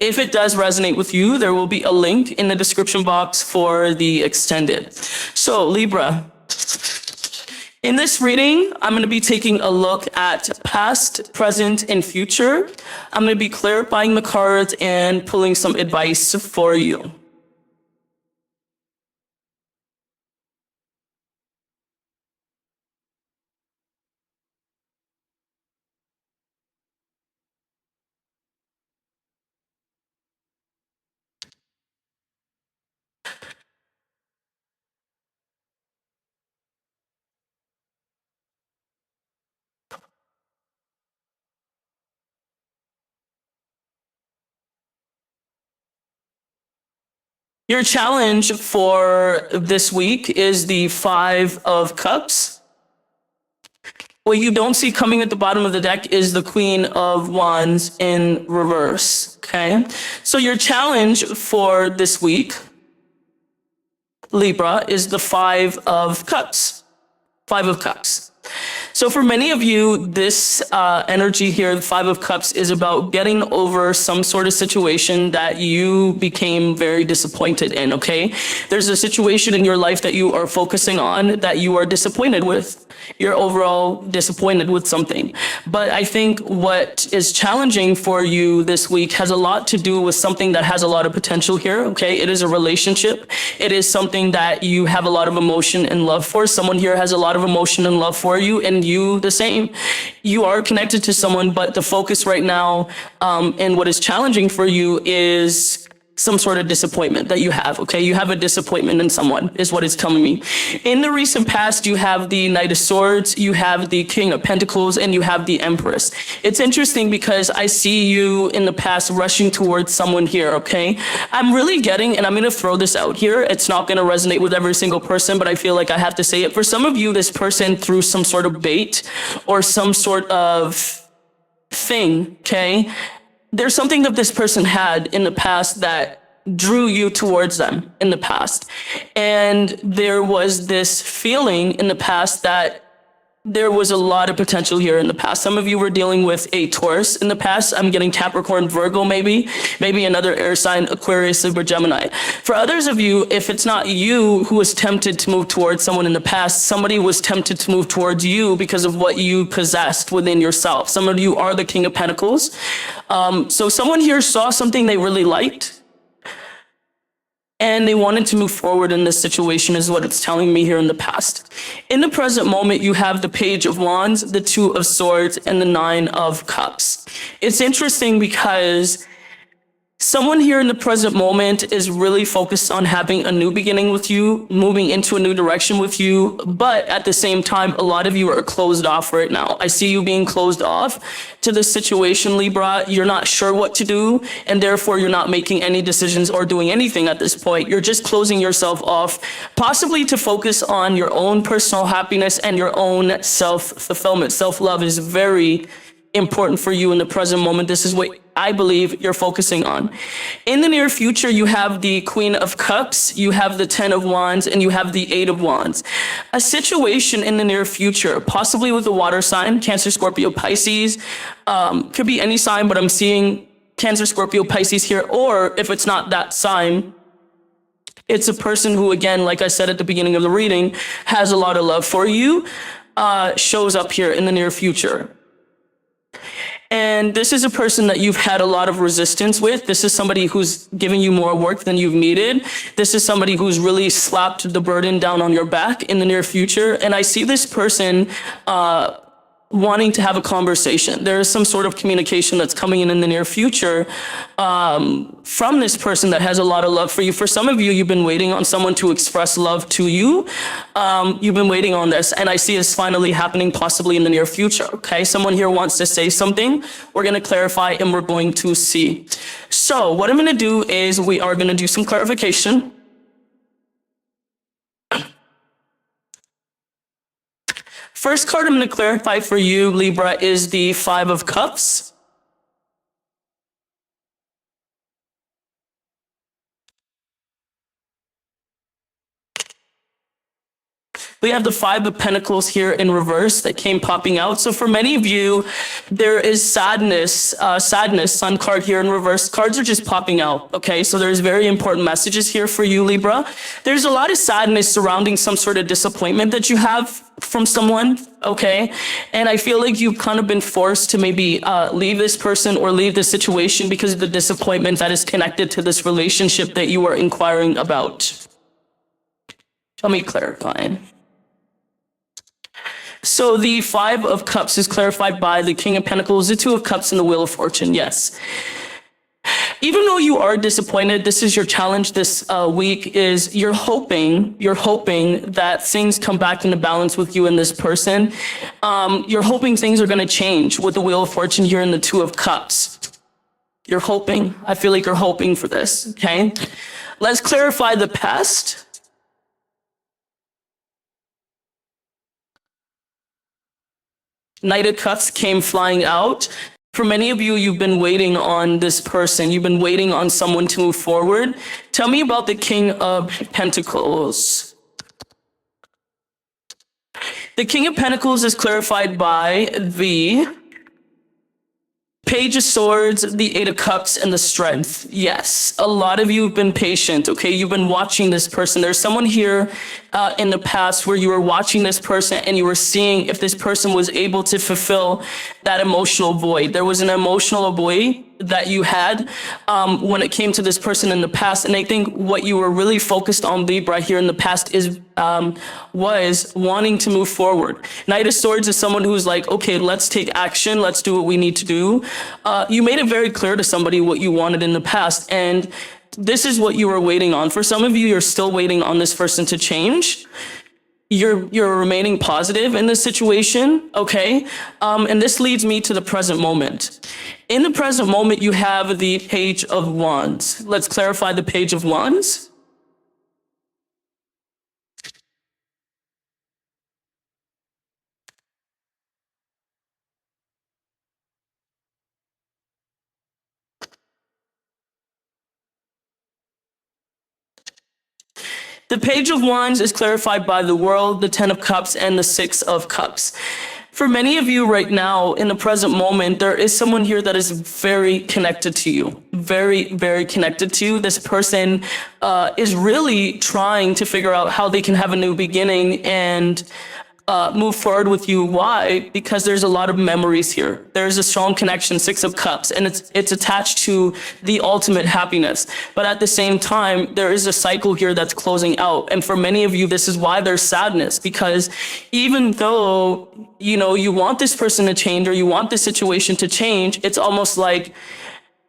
If it does resonate with you, there will be a link in the description box for the extended. So Libra, in this reading, I'm going to be taking a look at past, present, and future. I'm going to be clarifying the cards and pulling some advice for you. Your challenge for this week is the Five of Cups. What you don't see coming at the bottom of the deck is the Queen of Wands in reverse, okay? So your challenge for this week, Libra, is the Five of Cups. Five of Cups. So for many of you, this energy here, the Five of Cups, is about getting over some sort of situation that you became very disappointed in, okay? There's a situation in your life that you are focusing on that you are disappointed with. You're overall disappointed with something. But I think what is challenging for you this week has a lot to do with something that has a lot of potential here, okay? It is a relationship. It is something that you have a lot of emotion and love for. Someone here has a lot of emotion and love for you, and you the same. You are connected to someone, but the focus right now and what is challenging for you is some sort of disappointment that you have, okay? You have a disappointment in someone, is what it's telling me. In the recent past, you have the Knight of Swords, you have the King of Pentacles, and you have the Empress. It's interesting because I see you in the past rushing towards someone here, okay? I'm really getting, and I'm gonna throw this out here, it's not gonna resonate with every single person, but I feel like I have to say it. For some of you, this person threw some sort of bait or some sort of thing, okay? There's something that this person had in the past that drew you towards them in the past. And there was this feeling in the past that there was a lot of potential here in the past. Some of you were dealing with a Taurus in the past. I'm getting Capricorn, Virgo, maybe another air sign, Aquarius, Libra, Gemini. For others of you, if it's not you who was tempted to move towards someone in the past, somebody was tempted to move towards you because of what you possessed within yourself. Some of you are the King of Pentacles. So someone here saw something they really liked, and they wanted to move forward in this situation is what it's telling me here in the past. In the present moment, you have the Page of Wands, the Two of Swords, and the Nine of Cups. It's interesting because someone here in the present moment is really focused on having a new beginning with you, moving into a new direction with you, but at the same time, a lot of you are closed off right now. I see you being closed off to this situation, Libra. You're not sure what to do, and therefore you're not making any decisions or doing anything at this point. You're just closing yourself off, possibly to focus on your own personal happiness and your own self-fulfillment. Self-love is very important for you in the present moment. This is what I believe you're focusing on. In the near future, you have the Queen of Cups, you have the Ten of Wands, and you have the Eight of Wands. A situation in the near future, possibly with a water sign, Cancer, Scorpio, Pisces, could be any sign, but I'm seeing Cancer, Scorpio, Pisces here, or if it's not that sign, it's a person who, again, like I said at the beginning of the reading, has a lot of love for you, shows up here in the near future. And this is a person that you've had a lot of resistance with. This is somebody who's giving you more work than you've needed. This is somebody who's really slapped the burden down on your back in the near future. And I see this person wanting to have a conversation. There is some sort of communication that's coming in the near future from this person that has a lot of love for you. For some of you, you've been waiting on someone to express love to you. You've been waiting on this, and I see this finally happening possibly in the near future, okay? Someone here wants to say something. We're going to clarify, and we're going to see. So what I'm going to do is we are going to do some clarification. First card I'm going to clarify for you, Libra, is the Five of Cups. We have the Five of Pentacles here in reverse that came popping out. So for many of you, there is sadness, Sun card here in reverse. Cards are just popping out, okay? So there's very important messages here for you, Libra. There's a lot of sadness surrounding some sort of disappointment that you have from someone, okay? And I feel like you've kind of been forced to maybe leave this person or leave this situation because of the disappointment that is connected to this relationship that you are inquiring about. Let me clarify. So the Five of Cups is clarified by the King of Pentacles, the Two of Cups, and the Wheel of Fortune. Yes. Even though you are disappointed, this is your challenge this week, is you're hoping that things come back into balance with you and this person. You're hoping things are going to change with the Wheel of Fortune here and the Two of Cups. You're hoping. I feel like you're hoping for this, okay? Let's clarify the past. Knight of Cups came flying out. For many of you, you've been waiting on this person. You've been waiting on someone to move forward. Tell me about the King of Pentacles. The King of Pentacles is clarified by the Page of Swords, the Eight of Cups, and the Strength. Yes, a lot of you have been patient, okay? You've been watching this person. There's someone here in the past where you were watching this person and you were seeing if this person was able to fulfill that emotional void. There was an emotional void that you had when it came to this person in the past. And I think what you were really focused on, Libra, here in the past is was wanting to move forward. Knight of Swords is someone who's like, okay, let's take action. Let's do what we need to do. You made it very clear to somebody what you wanted in the past. And this is what you were waiting on. For some of you, you're still waiting on this person to change. You're remaining positive in this situation, okay? And this leads me to the present moment. In the present moment, you have the Page of Wands. Let's clarify the Page of Wands. The Page of Wands is clarified by the World, the Ten of Cups, and the Six of Cups. For many of you right now, in the present moment, there is someone here that is very connected to you. Very, very connected to you. This person is really trying to figure out how they can have a new beginning and move forward with you. Why? Because there's a lot of memories here. There's a strong connection, Six of Cups, and it's attached to the ultimate happiness. But at the same time, there is a cycle here that's closing out. And for many of you, this is why there's sadness, because even though, you know, you want this person to change or you want this situation to change, it's almost like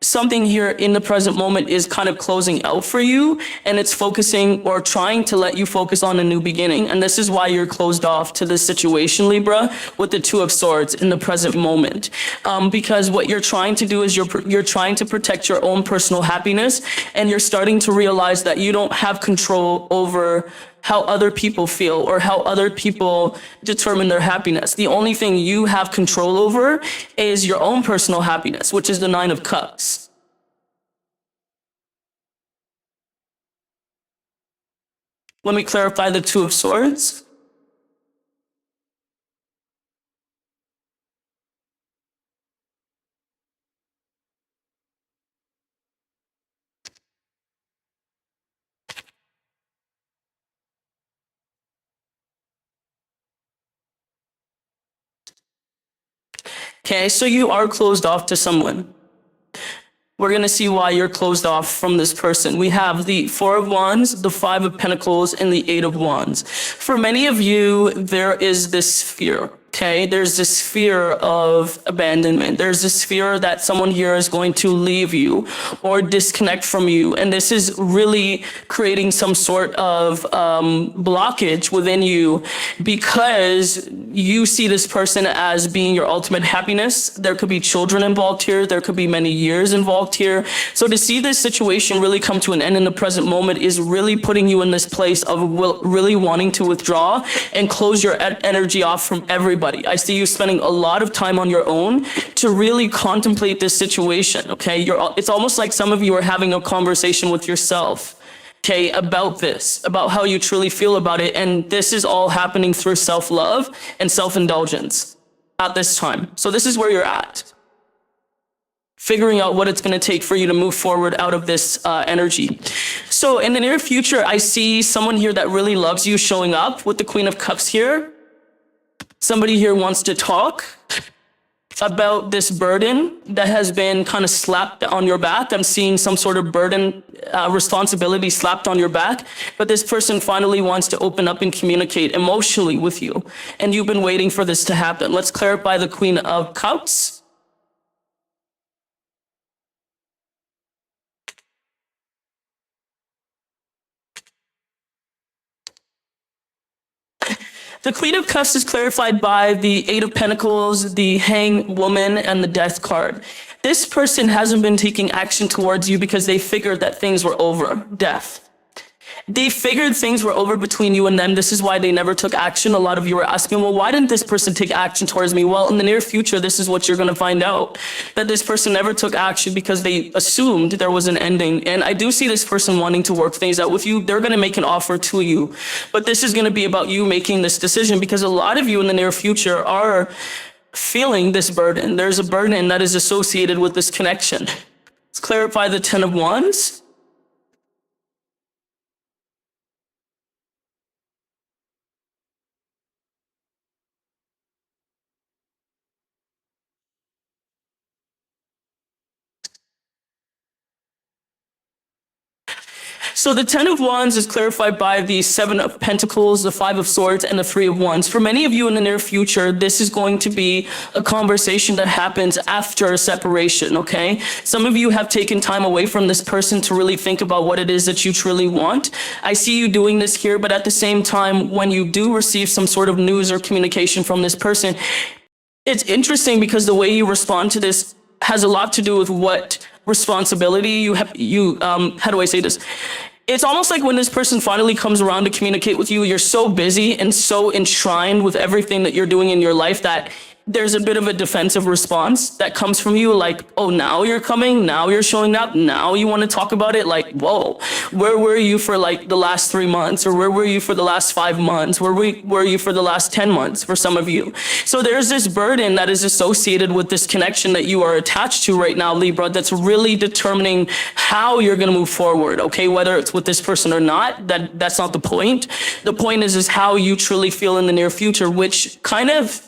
something here in the present moment is kind of closing out for you, and it's focusing or trying to let you focus on a new beginning. And this is why you're closed off to this situation, Libra, with the Two of Swords in the present moment. Because what you're trying to do is you're trying to protect your own personal happiness, and you're starting to realize that you don't have control over how other people feel or how other people determine their happiness. The only thing you have control over is your own personal happiness, which is the Nine of Cups. Let me clarify the Two of Swords. Okay, so you are closed off to someone. We're going to see why you're closed off from this person. We have the Four of Wands, the Five of Pentacles, and the Eight of Wands. For many of you, there is this fear. Okay, there's this fear of abandonment. There's this fear that someone here is going to leave you or disconnect from you. And this is really creating some sort of blockage within you because you see this person as being your ultimate happiness. There could be children involved here. There could be many years involved here. So to see this situation really come to an end in the present moment is really putting you in this place of really wanting to withdraw and close your energy off from everybody. I see you spending a lot of time on your own to really contemplate this situation, okay? It's almost like some of you are having a conversation with yourself. okay, about this, about how you truly feel about it. And this is all happening through self-love and self-indulgence at this time. So this is where you're at, figuring out what it's going to take for you to move forward out of this energy. So in the near future, I see someone here that really loves you showing up with the Queen of Cups here. Somebody here wants to talk about this burden that has been kind of slapped on your back. I'm seeing some sort of burden, responsibility slapped on your back, but this person finally wants to open up and communicate emotionally with you. And you've been waiting for this to happen. Let's clarify the Queen of Cups. The Queen of Cups is clarified by the Eight of Pentacles, the Hanged Woman, and the Death card. This person hasn't been taking action towards you because they figured that things were over. Death. They figured things were over between you and them. This is why they never took action. A lot of you are asking, well, why didn't this person take action towards me? Well, in the near future, this is what you're going to find out. That this person never took action because they assumed there was an ending. And I do see this person wanting to work things out with you. They're going to make an offer to you. But this is going to be about you making this decision, because a lot of you in the near future are feeling this burden. There's a burden that is associated with this connection. Let's clarify the Ten of Wands. So the Ten of Wands is clarified by the Seven of Pentacles, the Five of Swords, and the Three of Wands. For many of you in the near future, this is going to be a conversation that happens after a separation, okay? Some of you have taken time away from this person to really think about what it is that you truly want. I see you doing this here, but at the same time, when you do receive some sort of news or communication from this person, it's interesting because the way you respond to this has a lot to do with what responsibility you have. How do I say this? It's almost like when this person finally comes around to communicate with you, you're so busy and so enshrined with everything that you're doing in your life that there's a bit of a defensive response that comes from you, like, oh, now you're coming, now you're showing up, now you want to talk about it. Like, whoa, where were you for like the last 3 months? Or where were you for the last 5 months? Where were you for the last 10 months for some of you? So there's this burden that is associated with this connection that you are attached to right now, Libra, that's really determining how you're going to move forward, okay? Whether it's with this person or not, that's not the point. The point is how you truly feel in the near future, which kind of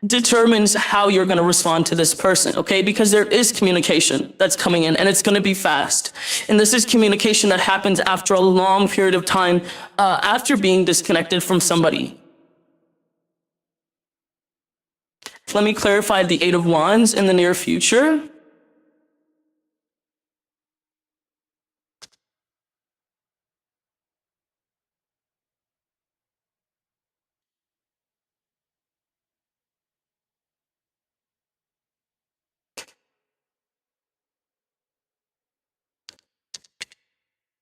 determines how you're going to respond to this person, okay? Because there is communication that's coming in, and it's going to be fast. And this is communication that happens after a long period of time, after being disconnected from somebody. Let me clarify the Eight of Wands in the near future.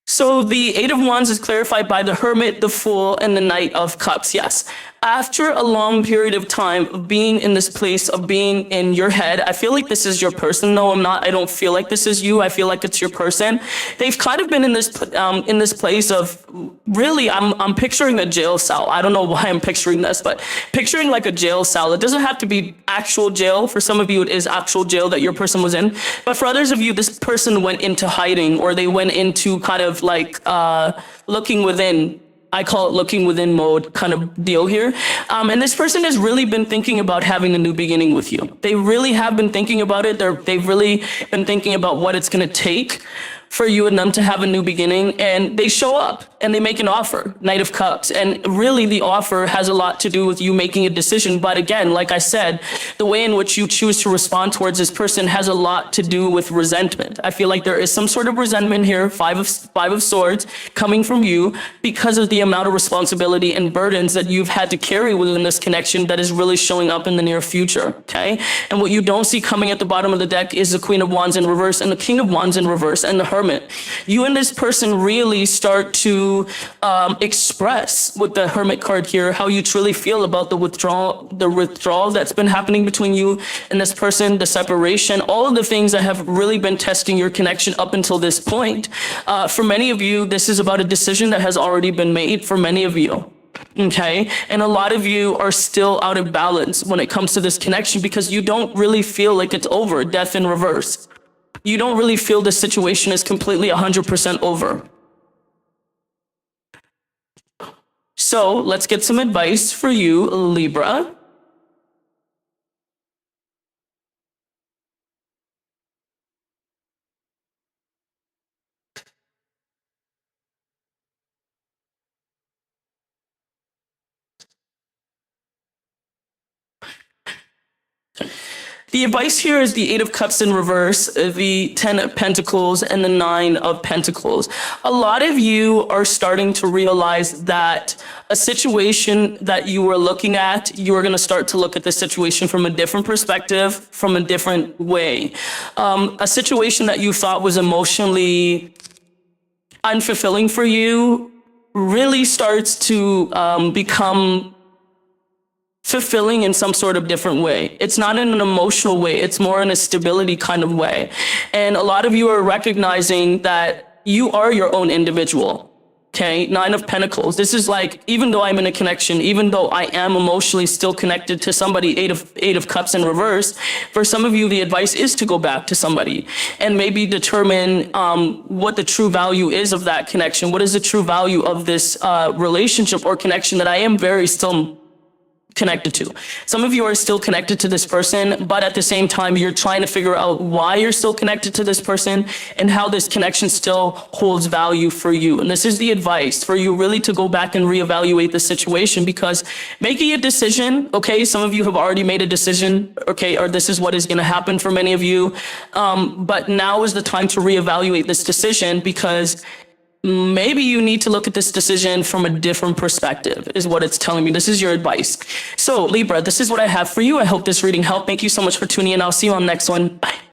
So the Eight of Wands is clarified by the Hermit, the Fool, and the Knight of Cups. Yes. After a long period of time of being in this place of being in your head, I feel like this is your person. No, I'm not. I don't feel like this is you. I feel like it's your person. They've kind of been in this place of really, I'm picturing a jail cell. I don't know why I'm picturing this, but picturing like a jail cell. It doesn't have to be actual jail. For some of you, it is actual jail that your person was in. But for others of you, this person went into hiding, or they went into kind of like looking within. I call it looking within mode kind of deal here. And this person has really been thinking about having a new beginning with you. They really have been thinking about it. They've really been thinking about what it's going to take for you and them to have a new beginning. And they show up and they make an offer, Knight of Cups. And really the offer has a lot to do with you making a decision. But again, like I said, the way in which you choose to respond towards this person has a lot to do with resentment. I feel like there is some sort of resentment here, Five of Swords, coming from you because of the amount of responsibility and burdens that you've had to carry within this connection that is really showing up in the near future, okay? And what you don't see coming at the bottom of the deck is the Queen of Wands in reverse and the King of Wands in reverse and the Hermit. You and this person really start to express with the Hermit card here how you truly feel about the withdrawal that's been happening between you and this person, the separation, all of the things that have really been testing your connection up until this point. For many of you, this is about a decision that has already been made for many of you. Okay. And a lot of you are still out of balance when it comes to this connection because you don't really feel like it's over. Death in reverse. You don't really feel the situation is completely 100% over. So let's get some advice for you, Libra. The advice here is the Eight of Cups in reverse, the 10 of Pentacles, and the 9 of Pentacles. A lot of you are starting to realize that a situation that you were looking at, you are going to start to look at the situation from a different perspective, from a different way. A situation that you thought was emotionally unfulfilling for you really starts to become fulfilling in some sort of different way. It's not in an emotional way. It's more in a stability kind of way. And a lot of you are recognizing that you are your own individual. Okay. 9 of Pentacles. This is like, even though I'm in a connection, even though I am emotionally still connected to somebody, Eight of Cups in reverse, for some of you, the advice is to go back to somebody and maybe determine what the true value is of that connection. What is the true value of this relationship or connection that I am very still connected to. Some of you are still connected to this person, but at the same time, you're trying to figure out why you're still connected to this person and how this connection still holds value for you. And this is the advice for you really to go back and reevaluate the situation, because making a decision, okay, some of you have already made a decision, okay, or this is what is going to happen for many of you. But now is the time to reevaluate this decision, because maybe you need to look at this decision from a different perspective, is what it's telling me. This is your advice. So Libra, this is what I have for you. I hope this reading helped. Thank you so much for tuning in. I'll see you on the next one. Bye.